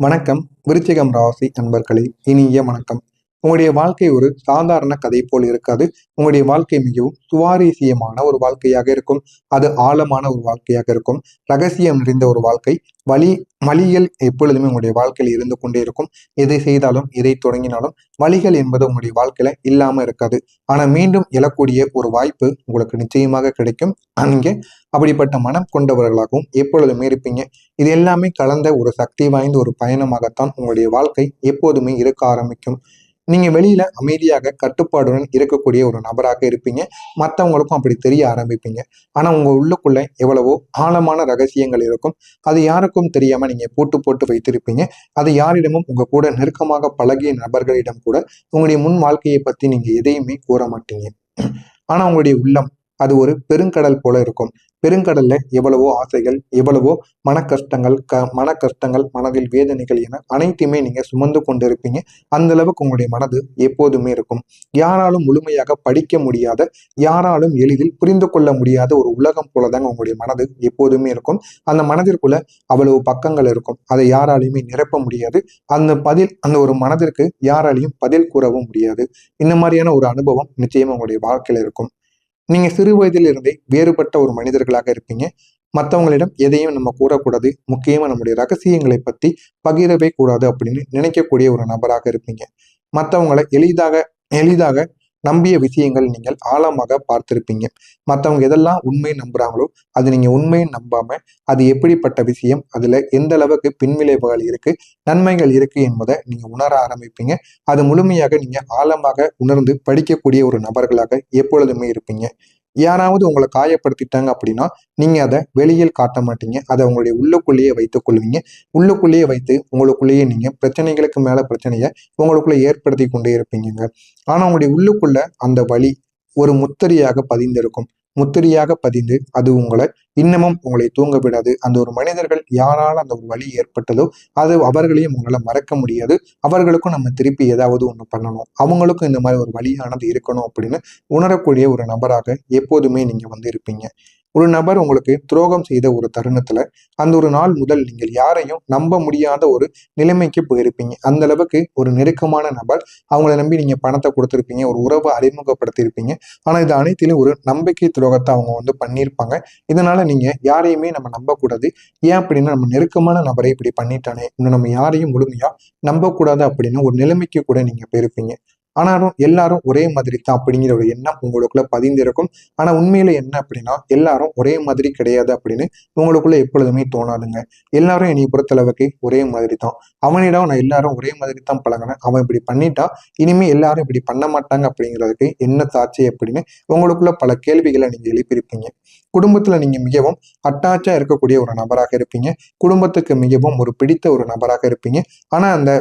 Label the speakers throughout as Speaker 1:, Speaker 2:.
Speaker 1: வணக்கம். விருச்சிகம் ராசி நண்பர்களே, இனிய வணக்கம். உங்களுடைய வாழ்க்கை ஒரு சாதாரண கதை போல் இருக்காது. உங்களுடைய வாழ்க்கை மிகவும் சுவாரஸ்யமான ஒரு வாழ்க்கையாக இருக்கும். அது ஆழமான ஒரு வாழ்க்கையாக இருக்கும். ரகசியம் நிறைந்த ஒரு வாழ்க்கை. வழி வழிகள் எப்பொழுதுமே உங்களுடைய வாழ்க்கையில் இருந்து கொண்டே இருக்கும். எதை செய்தாலும், எதை தொடங்கினாலும் வழிகள் என்பது உங்களுடைய வாழ்க்கையில இல்லாம இருக்காது. ஆனா மீண்டும் எழக்கூடிய ஒரு வாய்ப்பு உங்களுக்கு நிச்சயமாக கிடைக்கும். நீங்க அப்படிப்பட்ட மனம் கொண்டவர்களாகவும் எப்பொழுதுமே இருப்பீங்க. இது எல்லாமே கலந்த ஒரு சக்தி வாய்ந்த ஒரு பயணமாகத்தான் உங்களுடைய வாழ்க்கை எப்போதுமே இருக்க ஆரம்பிக்கும். நீங்க வெளியில அமைதியாக கட்டுப்பாடுடன் இருக்கக்கூடிய ஒரு நபராக இருப்பீங்க. மற்றவங்களுக்கும் அப்படி தெரிய ஆரம்பிப்பீங்க. ஆனா உங்க உள்ளுக்குள்ள எவ்வளவோ ஆழமான ரகசியங்கள் இருக்கும். அது யாருக்கும் தெரியாம நீங்க போட்டு போட்டு வைத்திருப்பீங்க. அது யாரிடமும் உங்க கூட நெருக்கமாக பழகிய நபர்களிடம் கூட உங்களுடைய முன் வாழ்க்கையை பத்தி நீங்க எதையுமே கூற மாட்டீங்க. ஆனா உங்களுடைய உள்ளம் அது ஒரு பெருங்கடல் போல இருக்கும். பெருங்கடல்ல எவ்வளவோ ஆசைகள், எவ்வளவோ மன கஷ்டங்கள், மனதில் வேதனைகள் என அனைத்தையுமே நீங்க சுமந்து கொண்டிருப்பீங்க. அந்த அளவுக்கு உங்களுடைய மனது எப்போதுமே இருக்கும். யாராலும் முழுமையாக படிக்க முடியாத, யாராலும் எளிதில் புரிந்து கொள்ள முடியாத ஒரு உலகம் போலதாங்க உங்களுடைய மனது எப்போதுமே இருக்கும். அந்த மனதிற்குள்ள அவ்வளவு பக்கங்கள் இருக்கும். அதை யாராலையுமே நிரப்ப முடியாது. அந்த ஒரு மனதிற்கு யாராலையும் பதில் கூறவும் முடியாது. இந்த மாதிரியான ஒரு அனுபவம் நிச்சயமா உங்களுடைய வாழ்க்கையில இருக்கும். நீங்க சிறு வயதில் இருந்தே வேறுபட்ட ஒரு மனிதர்களாக இருப்பீங்க. மற்றவங்களிடம் எதையும் நம்ம கூறக்கூடாது. முக்கியமா நம்முடைய ரகசியங்களை பத்தி பகிரவே கூடாது அப்படின்னு நினைக்கக்கூடிய ஒரு நபராக இருப்பீங்க. மற்றவங்களை எளிதாக எளிதாக நம்பிய விஷயங்கள் நீங்கள் ஆழமாக பார்த்திருப்பீங்க. மற்றவங்க எதெல்லாம் உண்மை நம்புறாங்களோ அது நீங்க உண்மையை நம்பாம அது எப்படிப்பட்ட விஷயம், அதுல எந்த அளவுக்கு பின்விளைவுகள் இருக்கு, நன்மைகள் இருக்கு என்பதை நீங்க உணர ஆரம்பிப்பீங்க. அது முழுமையாக நீங்க ஆழமாக உணர்ந்து படிக்கக்கூடிய ஒரு நபர்களாக எப்பொழுதுமே இருப்பீங்க. யாராவது உங்களை காயப்படுத்திட்டாங்க அப்படின்னா நீங்க அதை வெளியில் காட்ட மாட்டீங்க. அதை உங்களுடைய உள்ளுக்குள்ளேயே வைத்துக் கொள்வீங்க. உள்ளுக்குள்ளேயே வைத்து உங்களுக்குள்ளேயே நீங்க பிரச்சனைகளுக்கு மேல பிரச்சனையை உங்களுக்குள்ள ஏற்படுத்தி கொண்டே இருப்பீங்க. ஆனா உங்களுடைய உள்ளுக்குள்ள அந்த வலி ஒரு முத்திரையாக பதிந்திருக்கும். முத்திரையாக பதிந்து அது உங்களை இன்னமும் உங்களை தூங்க விடாது. அந்த ஒரு மனிதர்கள் யாரால அந்த ஒரு வலி ஏற்பட்டதோ அது அவர்களையும் உங்களால மறக்க முடியாது. அவர்களுக்கும் நம்ம திருப்பி ஏதாவது ஒண்ணு பண்ணணும், அவங்களுக்கும் இந்த மாதிரி ஒரு வழியானது இருக்கணும் அப்படின்னு உணரக்கூடிய ஒரு நபராக எப்போதுமே நீங்க இருப்பீங்க. ஒரு நபர் உங்களுக்கு துரோகம் செய்த ஒரு தருணத்துல அந்த ஒரு நாள் முதல் நீங்கள் யாரையும் நம்ப முடியாத ஒரு நிலைமைக்கு போயிருப்பீங்க. அந்த அளவுக்கு ஒரு நெருக்கமான நபர், அவங்கள நம்பி நீங்க பணத்தை கொடுத்துருப்பீங்க, ஒரு உறவை அறிமுகப்படுத்தியிருப்பீங்க. ஆனா இது அனைத்திலும் ஒரு நம்பிக்கை துரோகத்தை அவங்க பண்ணியிருப்பாங்க. இதனால நீங்க யாரையுமே நம்ம நம்பக்கூடாது. ஏன் அப்படின்னா நம்ம நெருக்கமான நபரை இப்படி பண்ணிட்டானே, இன்னும் நம்ம யாரையும் முழுமையா நம்பக்கூடாது அப்படின்னு ஒரு நிலைமைக்கு கூட நீங்க போயிருப்பீங்க. ஆனாலும் எல்லாரும் ஒரே மாதிரி தான் அப்படிங்கிற ஒரு எண்ணம் உங்களுக்குள்ள பதிந்திருக்கும். ஆனா உண்மையில என்ன அப்படின்னா எல்லாரும் ஒரே மாதிரி கிடையாது அப்படின்னு உங்களுக்குள்ள எப்பொழுதுமே தோணாதுங்க. எல்லாரும் என்னை பொறுத்தளவுக்கு ஒரே மாதிரி தான். அவனிடம் நான் எல்லாரும் ஒரே மாதிரி தான் பழகினேன், அவன் இப்படி பண்ணிட்டா இனிமே எல்லாரும் இப்படி பண்ண மாட்டாங்க அப்படிங்கிறதுக்கு என்ன சாட்சி அப்படின்னு உங்களுக்குள்ள பல கேள்விகளை நீங்க எழுப்பியிருப்பீங்க. குடும்பத்துல நீங்க மிகவும் அட்டாச்சா இருக்கக்கூடிய ஒரு நபராக இருப்பீங்க. குடும்பத்துக்கு மிகவும் ஒரு பிடித்த ஒரு நபராக இருப்பீங்க. ஆனா அந்த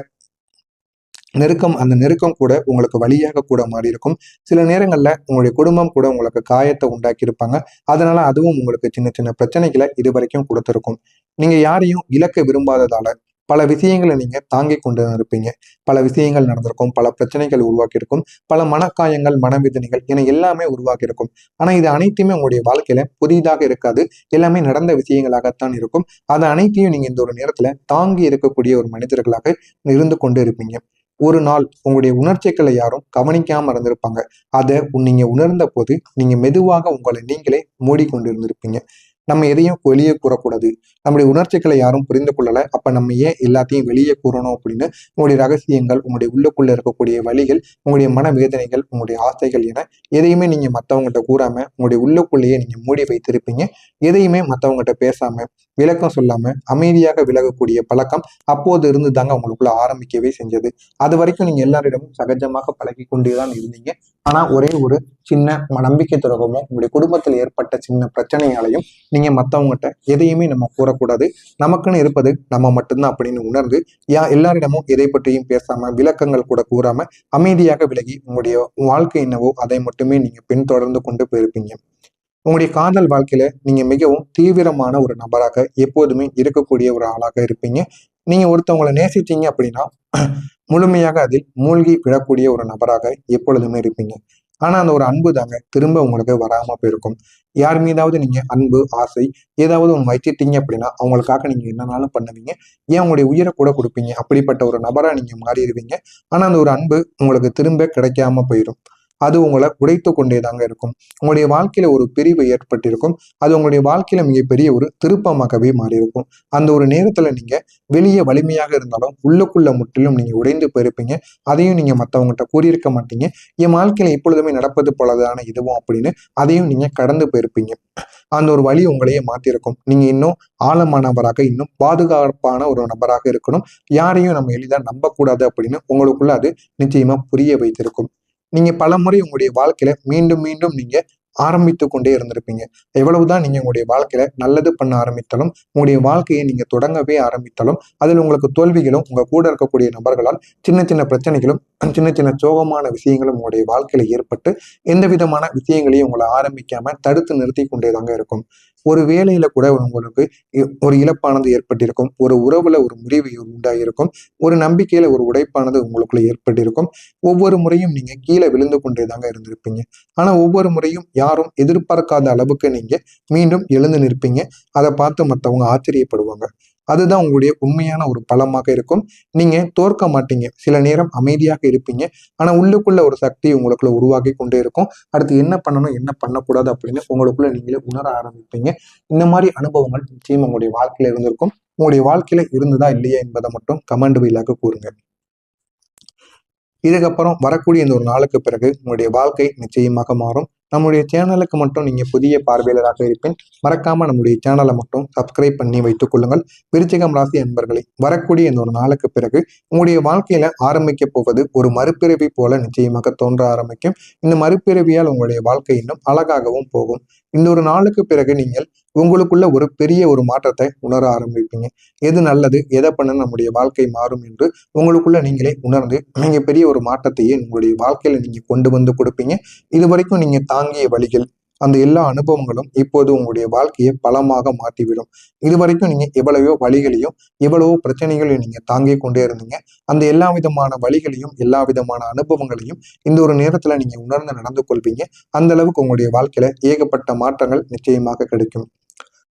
Speaker 1: நெருக்கம் கூட உங்களுக்கு வழியாக கூட மாறி இருக்கும். சில நேரங்கள்ல உங்களுடைய குடும்பம் கூட உங்களுக்கு காயத்தை உண்டாக்கி இருப்பாங்க. அதனால அதுவும் உங்களுக்கு சின்ன சின்ன பிரச்சனைகளை இதுவரைக்கும் கொடுத்திருக்கும். நீங்க யாரையும் இழக்க விரும்பாததால பல விஷயங்களை நீங்க தாங்கி கொண்டு இருப்பீங்க. பல விஷயங்கள் நடந்திருக்கும், பல பிரச்சனைகள் உருவாக்கியிருக்கும், பல மனக்காயங்கள், மனவேதனைகள் என எல்லாமே உருவாக்கியிருக்கும். ஆனா இது அனைத்துமே உங்களுடைய வாழ்க்கையில புதிதாக இருக்காது. எல்லாமே நடந்த விஷயங்களாகத்தான் இருக்கும். அது அனைத்தையும் நீங்க இந்த ஒரு நேரத்துல தாங்கி இருக்கக்கூடிய ஒரு மனிதர்களாக இருந்து கொண்டு இருப்பீங்க. ஒரு நாள் உங்களுடைய உணர்ச்சிகளை யாரும் கவனிக்காம இருந்திருப்பாங்க. அதை நீங்க உணர்ந்த போது நீங்க மெதுவாக உங்களை நீங்களே மூடிக்கொண்டு இருந்திருப்பீங்க. நம்ம எதையும் வெளியே கூறக்கூடாது, நம்முடைய உணர்ச்சிகளை யாரும் புரிந்து கொள்ளல, அப்ப நம்ம ஏன் எல்லாத்தையும் வெளியே கூறணும் அப்படின்னு உங்களுடைய ரகசியங்கள், உங்களுடைய உள்ளுக்குள்ள இருக்கக்கூடிய வலிகள், உங்களுடைய மனவேதனைகள், உங்களுடைய ஆசைகள் என எதையுமே நீங்க மற்றவங்ககிட்ட கூறாம உங்களுடைய உள்ளுக்குள்ளேயே நீங்க மூடி வைத்திருப்பீங்க. எதையுமே மற்றவங்ககிட்ட பேசாம, விளக்கம் சொல்லாம அமைதியாக விலகக்கூடிய பழக்கம் அப்போது இருந்து தாங்க உங்களுக்குள்ள ஆரம்பிக்கவே செஞ்சது. அது வரைக்கும் நீங்க எல்லாரிடமும் சகஜமாக பழகி கொண்டேதான் இருந்தீங்க. ஆனா ஒரே ஒரு சின்ன நம்பிக்கை துரோகமும் உங்களுடைய குடும்பத்தில் ஏற்பட்ட சின்ன பிரச்சனையாலையும் நீங்க மற்றவங்ககிட்ட எதையுமே நம்ம கூறக்கூடாது, நமக்குன்னு இருப்பது நம்ம மட்டும்தான் அப்படின்னு உணர்ந்து எல்லாரிடமும் எதை பற்றியும் பேசாம, விளக்கங்கள் கூட கூறாம அமைதியாக விலகி உங்களுடைய வாழ்க்கை என்னவோ அதை மட்டுமே நீங்க பின்தொடர்ந்து கொண்டு போயிருப்பீங்க. உங்களுடைய காதல் வாழ்க்கையில நீங்க மிகவும் தீவிரமான ஒரு நபராக எப்போதுமே இருக்கக்கூடிய ஒரு ஆளாக இருப்பீங்க. நீங்க ஒருத்தவங்களை நேசிச்சீங்க அப்படின்னா முழுமையாக அதில் மூழ்கி விடக்கூடிய ஒரு நபராக எப்பொழுதுமே இருப்பீங்க. ஆனா அந்த ஒரு அன்பு தாங்க திரும்ப உங்களுக்கு வராம போயிருக்கும். யார் மீதாவது நீங்க அன்பு, ஆசை ஏதாவது ஒண்ணு வச்சிட்டீங்க அப்படின்னா, அவங்களுக்காக நீங்க என்னனாலும் பண்ணுவீங்க. ஏன் உங்களுடைய உயிர கூட குடுப்பீங்க. அப்படிப்பட்ட ஒரு நபரா நீங்க மாறிருவீங்க. ஆனா அந்த ஒரு அன்பு உங்களுக்கு திரும்ப கிடைக்காம போயிரும். அது உங்கள உடைத்துக் கொண்டே தாங்க இருக்கும். உங்களுடைய வாழ்க்கையில ஒரு பிரிவு ஏற்பட்டிருக்கும். அது உங்களுடைய வாழ்க்கையில மிகப்பெரிய ஒரு திருப்பமாகவே மாறியிருக்கும். அந்த ஒரு நேரத்துல நீங்க வெளிய வலிமையாக இருந்தாலும், உள்ளுக்குள்ள முற்றிலும் நீங்க உடைந்து போயிருப்பீங்க. அதையும் நீங்க மத்தவங்கட்ட கூறியிருக்க மாட்டீங்க. என் வாழ்க்கையில எப்பொழுதுமே நடப்பது போலதான இதுவும் அப்படின்னு, அதையும் நீங்க கடந்து போயிருப்பீங்க. அந்த ஒரு வழி உங்களையே மாத்திருக்கும். நீங்க இன்னும் ஆழமானவராக, இன்னும் பாதுகாப்பான ஒரு நபராக இருக்கணும். யாரையும் நம்ம எளிதா நம்பக்கூடாது அப்படின்னு உங்களுக்குள்ள அது நிச்சயமா புரிய வைத்திருக்கும். நீங்க பலமுறை உங்களுடைய வாழ்க்கையில மீண்டும், மீண்டும் நீங்க ஆரம்பித்துக் கொண்டே இருந்திருப்பீங்க. எவ்வளவுதான் நீங்க உங்களுடைய வாழ்க்கையில நல்லது பண்ண ஆரம்பித்தாலும், உங்களுடைய வாழ்க்கையை நீங்க தொடங்கவே ஆரம்பித்தாலும், அதில் உங்களுக்கு தோல்விகளும், உங்க கூட இருக்கக்கூடிய நபர்களால் சின்ன சின்ன பிரச்சனைகளும், சின்ன சின்ன சோகமான விஷயங்களும் உங்களுடைய வாழ்க்கையில ஏற்பட்டு, எந்த விதமான விஷயங்களையும் உங்கள ஆரம்பிக்காம தடுத்து நிறுத்தி கொண்டே தாங்க இருக்கும். ஒரு வேலையில கூட உங்களுக்கு ஒரு இழப்பானது ஏற்பட்டிருக்கும். ஒரு உறவுல ஒரு முறிவு உண்டாகியிருக்கும். ஒரு நம்பிக்கையில ஒரு உடைப்பானது உங்களுக்குள்ள ஏற்பட்டிருக்கும். ஒவ்வொரு முறையும் நீங்க கீழ விழுந்து கொண்டே தாங்க இருந்திருப்பீங்க. ஆனா ஒவ்வொரு முறையும் யாரும் எதிர்பார்க்காத அளவுக்கு நீங்க மீண்டும் எழுந்து நிற்பீங்க. அத பார்த்து மத்தவங்க ஆச்சரியப்படுவாங்க. அதுதான் உங்களுடைய உண்மையான ஒரு பலமாக இருக்கும். நீங்க தோற்க மாட்டீங்க. சில நேரம் அமைதியாக இருப்பீங்க. ஆனா உள்ளுக்குள்ள ஒரு சக்தி உங்களுக்குள்ள உருவாகி கொண்டே இருக்கும். அடுத்து என்ன பண்ணணும், என்ன பண்ணக்கூடாது அப்படின்னு உங்களுக்குள்ள நீங்களே உணர ஆரம்பிப்பீங்க. இந்த மாதிரி அனுபவங்கள் நிச்சயம் உங்களுடைய வாழ்க்கையில இருந்திருக்கும். உங்களுடைய வாழ்க்கையில இருந்ததா இல்லையா என்பதை மட்டும் கமெண்ட் வாயிலாக கூறுங்க. இதுக்கப்புறம் வரக்கூடிய இந்த ஒரு நாளுக்கு பிறகு உங்களுடைய வாழ்க்கை நிச்சயமாக மாறும். நம்முடைய சேனலுக்கு மட்டும் நீங்க புதிய பார்வையாளராக இருப்பேன். மறக்காம நம்முடைய சேனலை மட்டும் சப்ஸ்கிரைப் பண்ணி வைத்துக் கொள்ளுங்கள். விருச்சிகம் ராசி அன்பர்களே, வரக்கூடிய இந்த ஒரு நாளுக்கு பிறகு உங்களுடைய வாழ்க்கையில ஆரம்பிக்க போவது ஒரு மறுபிறவி போல நிச்சயமாக தோன்ற ஆரம்பிக்கும். இந்த மறுபிறவியால் உங்களுடைய வாழ்க்கை இன்னும் அழகாகவும் போகும். இந்த ஒரு நாளுக்கு பிறகு நீங்கள் உங்களுக்குள்ள ஒரு பெரிய ஒரு மாற்றத்தை உணர ஆரம்பிப்பீங்க. எது நல்லது, எதை பண்ண நம்முடைய வாழ்க்கை மாறும் என்று உங்களுக்குள்ள நீங்களே உணர்ந்து நீங்க பெரிய ஒரு மாற்றத்தையே உங்களுடைய வாழ்க்கையில நீங்க கொண்டு வந்து கொடுப்பீங்க. இது வரைக்கும் நீங்க தாங்கிய வழிகள், அந்த எல்லா அனுபவங்களும் இப்போது உங்களுடைய வாழ்க்கையை பலமாக மாற்றிவிடும். இது வரைக்கும் நீங்க எவ்வளவோ வழிகளையும், எவ்வளவோ பிரச்சனைகளையும் நீங்க தாங்கிக் கொண்டே இருந்தீங்க. அந்த எல்லா விதமான வழிகளையும், எல்லா விதமான அனுபவங்களையும் இந்த ஒரு நேரத்துல நீங்க உணர்ந்து நடந்து கொள்வீங்க. அந்த அளவுக்கு உங்களுடைய வாழ்க்கையில ஏகப்பட்ட மாற்றங்கள் நிச்சயமாக கிடைக்கும்.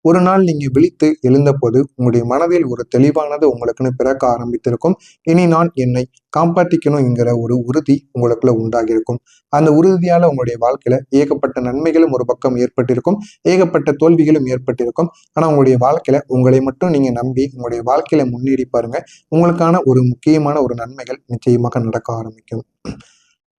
Speaker 1: ஒரு நாள் நீங்க விழித்து எழுந்தபோது உங்களுடைய மனதில் ஒரு தெளிவானது உங்களுக்குன்னு பிறக்க ஆரம்பித்திருக்கும். இனி நான் என்னை காப்பாற்றிக்கணுங்கிற ஒரு உறுதி உங்களுக்குள்ள உண்டாகியிருக்கும். அந்த உறுதியால உங்களுடைய வாழ்க்கையில ஏகப்பட்ட நன்மைகளும் ஒரு பக்கம் ஏற்பட்டிருக்கும். ஏகப்பட்ட தோல்விகளும் ஏற்பட்டிருக்கும். ஆனா உங்களுடைய வாழ்க்கையில உங்களை மட்டும் நீங்க நம்பி உங்களுடைய வாழ்க்கையில முன்னேறி பாருங்க. உங்களுக்கான ஒரு முக்கியமான ஒரு நன்மைகள் நிச்சயமாக நடக்க ஆரம்பிக்கும்.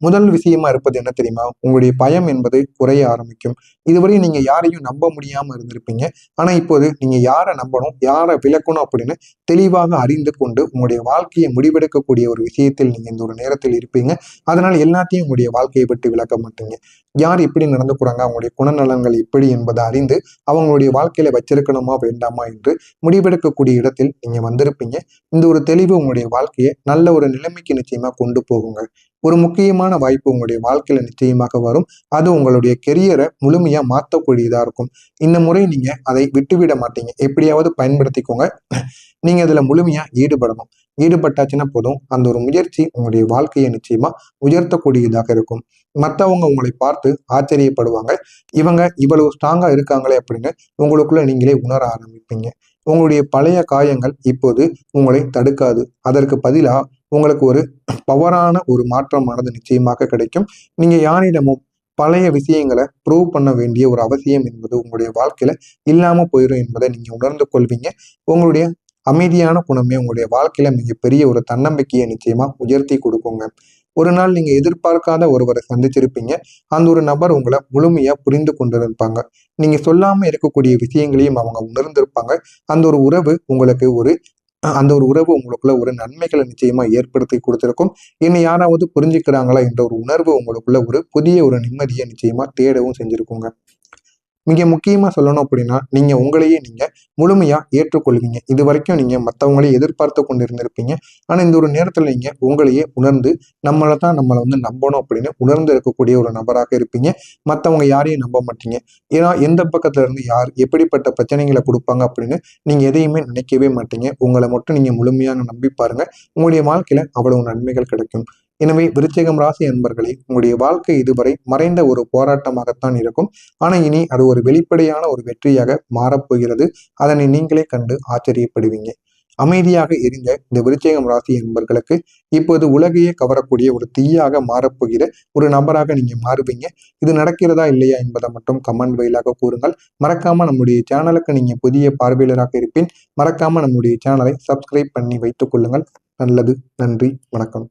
Speaker 1: முதல் விஷயமா இருப்பது என்ன தெரியுமா? உங்களுடைய பயம் என்பது குறைய ஆரம்பிக்கும். இதுவரை நீங்க யாரையும் நம்ப முடியாம இருந்திருப்பீங்க. ஆனா இப்போது நீங்க யாரை நம்பணும், யாரை விலக்கணும் அப்படின்னு தெளிவாக அறிந்து கொண்டு உங்களுடைய வாழ்க்கையை முடிவெடுக்கக்கூடிய ஒரு விஷயத்தில் நீங்க இந்த ஒரு நேரத்தில் இருப்பீங்க. அதனால எல்லாத்தையும் உங்களுடைய வாழ்க்கையை விட்டு விலக்க மாட்டீங்க. யார் எப்படி நடந்துக்கிறாங்க, அவங்களுடைய குணநலன்கள் எப்படி என்பதை அறிந்து அவங்களுடைய வாழ்க்கையில வச்சிருக்கணுமா வேண்டாமா என்று முடிவெடுக்கக்கூடிய இடத்தில் நீங்க வந்திருப்பீங்க. இந்த ஒரு தெளிவு உங்களுடைய வாழ்க்கையை நல்ல ஒரு நிலைமைக்கு நிச்சயமா கொண்டு போகுங்க. ஒரு முக்கியமான வாய்ப்பு உங்களுடைய வாழ்க்கையில நிச்சயமாக வரும். அது உங்களுடைய கெரியரை முழுமையா மாற்றக்கூடியதா இருக்கும். இந்த முறை நீங்க அதை விட்டுவிட மாட்டீங்க. எப்படியாவது பயன்படுத்திக்கோங்க. நீங்க அதுல முழுமையா ஈடுபடணும். ஈடுபட்டாச்சுன்னா போதும், அந்த ஒரு முயற்சி உங்களுடைய வாழ்க்கையை நிச்சயமா உயர்த்தக்கூடியதாக இருக்கும். மற்றவங்க உங்களை பார்த்து ஆச்சரியப்படுவாங்க. இவங்க இவ்வளவு ஸ்ட்ராங்கா இருக்காங்களே அப்படின்னு உங்களுக்குள்ள நீங்களே உணர ஆரம்பிப்பீங்க. உங்களுடைய பழைய காயங்கள் இப்போது உங்களை தடுக்காது. அதற்கு பதிலா உங்களுக்கு ஒரு பவரான ஒரு மாற்றமானது நிச்சயமாக கிடைக்கும். நீங்க யாரிடமும் பழைய விஷயங்களை ப்ரூவ் பண்ண வேண்டிய ஒரு அவசியம் என்பது உங்களுடைய வாழ்க்கையில இல்லாம போயிடும் என்பதை நீங்க உணர்ந்து கொள்வீங்க. உங்களுடைய அமைதியான குணமே உங்களுடைய வாழ்க்கையில மிகப்பெரிய ஒரு தன்னம்பிக்கையை நிச்சயமா உயர்த்தி கொடுக்குங்க. ஒரு நாள் நீங்க எதிர்பார்க்காத ஒருவரை சந்திச்சிருப்பீங்க. அந்த ஒரு நபர் உங்களை முழுமையா புரிந்து கொண்டிருப்பாங்க. நீங்க சொல்லாம இருக்கக்கூடிய விஷயங்களையும் அவங்க உணர்ந்திருப்பாங்க. அந்த ஒரு உறவு உங்களுக்கு ஒரு அந்த ஒரு உறவு உங்களுக்குள்ள ஒரு நன்மைகளை நிச்சயமா ஏற்படுத்தி கொடுத்திருக்கும். என்னை யாராவது புரிஞ்சுக்கிறாங்களா என்ற ஒரு உணர்வு உங்களுக்குள்ள ஒரு புதிய ஒரு நிம்மதியை நிச்சயமா தேடவும் செஞ்சிருக்குங்க. மிக முக்கியமா சொல்லணும் அப்படின்னா, நீங்க உங்களையே நீங்க முழுமையா ஏற்றுக்கொள்வீங்க. இதுவரைக்கும் நீங்க மத்தவங்கள எதிர்பார்த்து கொண்டு இருந்திருப்பீங்க. ஆனா இந்த ஒரு நேரத்துல நீங்க உங்களையே உணர்ந்து, நம்மள வந்து நம்பணும் அப்படின்னு உணர்ந்து இருக்கக்கூடிய ஒரு நபராக இருப்பீங்க. மத்தவங்க யாரையும் நம்ப மாட்டீங்க. ஏன்னா எந்த பக்கத்துல இருந்து யார் எப்படிப்பட்ட பிரச்சனைகளை கொடுப்பாங்க அப்படின்னு நீங்க எதையுமே நினைக்கவே மாட்டீங்க. உங்களை மட்டும் நீங்க முழுமையாக நம்பி பாருங்க. உங்களுடைய வாழ்க்கையில அவ்வளவு நன்மைகள் கிடைக்கும். எனவே விருச்சிகம் ராசி அன்பர்களே, உங்களுடைய வாழ்க்கை இதுவரை மறைந்த ஒரு போராட்டமாகத்தான் இருக்கும். ஆனா இனி அது ஒரு வெளிப்படையான ஒரு வெற்றியாக மாறப்போகிறது. அதனை நீங்களே கண்டு ஆச்சரியப்படுவீங்க. அமைதியாக எரிந்த இந்த விருச்சிகம் ராசி அன்பர்களுக்கு இப்போது உலகையே கவரக்கூடிய ஒரு தீயாக மாறப்போகிற ஒரு நபராக நீங்க மாறுவீங்க. இது நடக்கிறதா இல்லையா என்பதை மட்டும் கமெண்ட் வாயிலாக கூறுங்கள். மறக்காம நம்முடைய சேனலுக்கு நீங்க புதிய பார்வையாளராக இருப்பின் மறக்காம நம்முடைய சேனலை சப்ஸ்கிரைப் பண்ணி வைத்துக் கொள்ளுங்கள். நல்லது. நன்றி. வணக்கம்.